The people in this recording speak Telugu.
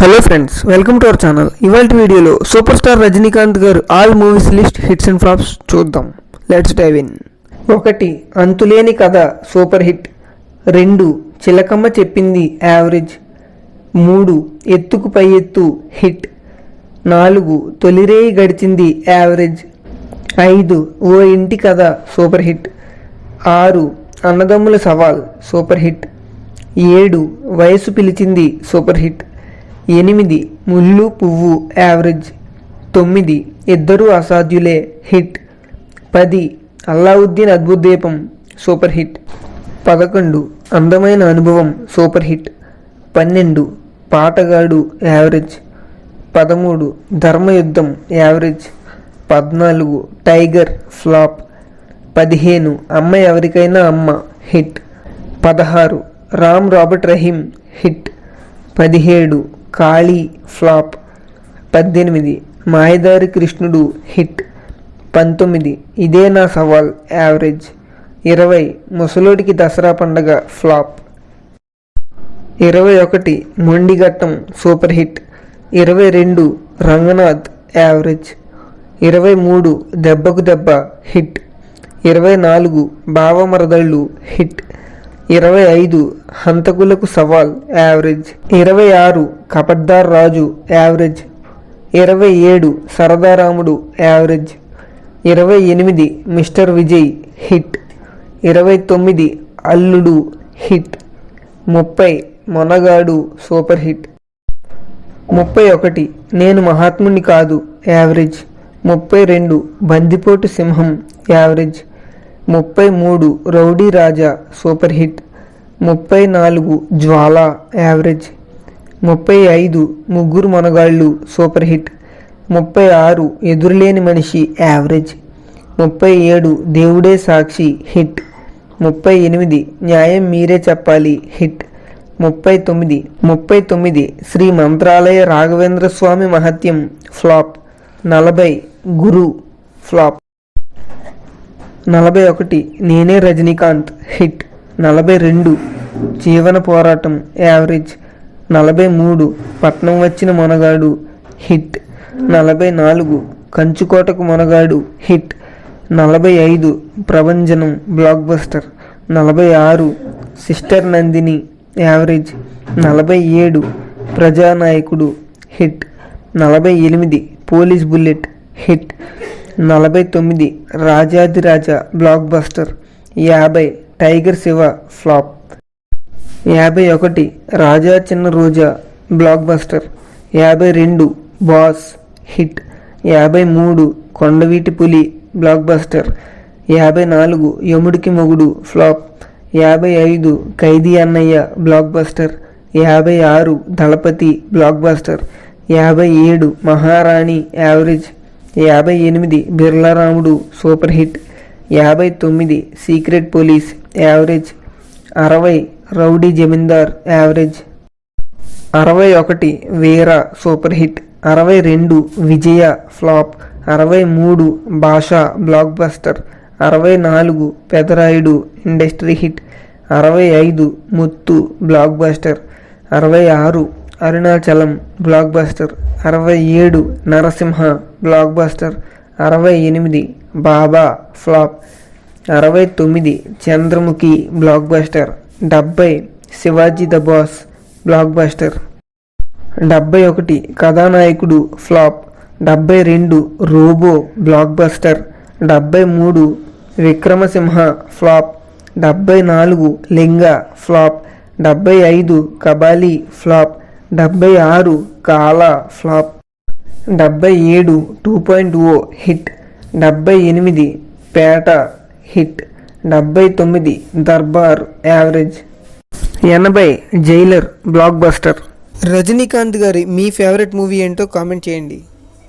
Hello friends, welcome to our channel. ఇవాళ వీడియోలో సూపర్ స్టార్ రజనీకాంత్ గారు all movies list hits and flops చూద్దాం. Let's dive in. 1 అంతులేని కథ సూపర్ హిట్. 2 చిలకమ్మ చెప్పింది యావరేజ్. 3 ఎత్తుకు పై ఎత్తు హిట్. 4 తొలిరేయి గడిచింది యావరేజ్. 5 ఓ ఇంటి కథ సూపర్ హిట్. 6 అన్నదమ్ముల సవాల్ సూపర్ హిట్. 7 వయసు పిలిచింది సూపర్ హిట్. 8 ముళ్ళు పువ్వు యావరేజ్. 9 ఇద్దరు అసాధ్యులే హిట్. 10 అల్లావుద్దీన్ అద్భుత దీపం super hit. 11 Andamaina Anubhavam super hit. 12 Paatagaadu average. 13 Dharmayuddham average. 14 tiger flop. 15 Amma Evarikaina Amma hit. 16 Ram Robert Rahim hit. 17 Kaali flop. 18 Mayadari కృష్ణుడు హిట్. 19 ఇదే నా సవాల్ average. 20 Musalodiki Dasara Pandaga flop. 21 Mondighatam super hit. 22 Ranganath average. 23 Debbaku దెబ్బ hit. 24 బావమరదళ్ళు hit. 25 Hanthakulaku Saval average. 26 Kapaddar Raju average. 27 Saradaramudu average. 28 mister Vijay hit. 29 Alludu hit. 30 Monagadu super hit. 31 నేను మహాత్ముని కాదు యావరేజ్. 32 బందిపోటు సింహం యావరేజ్. 33 రౌడీ రాజా సూపర్ హిట్. 34 జ్వాల యావరేజ్. 35 ముగ్గురు మనగాళ్ళు సూపర్ హిట్. 36 ఎదురులేని మనిషి యావరేజ్. 37 దేవుడే సాక్షి హిట్. 38 న్యాయం మీరే చెప్పాలి హిట్. 39 శ్రీ మంత్రాలయ రాఘవేంద్ర స్వామి మహత్యం ఫ్లాప్. 40 గురు ఫ్లాప్. 41 నేనే రజనీకాంత్ హిట్. 42 జీవన పోరాటం యావరేజ్. 43 పట్నం వచ్చిన Monagadu hit. 44 కంచుకోటకు Monagadu hit. 45 Prabhanjanam blockbuster. 46 sister Nandini average. 47 Prajanayakudu hit. 48 police bullet hit. 49 Rajadhiraja blockbuster. 50 tiger Shiva flop. 51 Raja Chinna Roja blockbuster. 52 boss hit. 53 Kondaveeti Puli block buster. 54 యముడికి మొగుడు flop. 55 Khaidi Annayya blockbuster. 56 Dalapathi blockbuster. 57 Maharani average. 58 Birlaramudu super hit. 59 secret police average. 60 rowdy Zamindar average. 61 Veera super hit. 62 Vijaya flop. 63 Basha blockbuster. 64 Pedarayudu industry hit. 65 Muthu blockbuster. 66 Arunachalam blockbuster. 67 Narasimha blockbuster. 68 Baba flop. 69 Chandramukhi blockbuster. 70 Sivaji the boss blockbuster. 71 Kathanayakudu flop. 72 robo block buster. 73 Vikramasimha flop. 74 Lingaa flop. 75 Kabali flop. 76 Kaala flop. 77 2.0 hit. 78 Petta hit. 79 Darbar average. 80 jailer blockbuster. Rajinikanth గారి మీ ఫేవరెట్ మూవీ ఏంటో కామెంట్ చేయండి.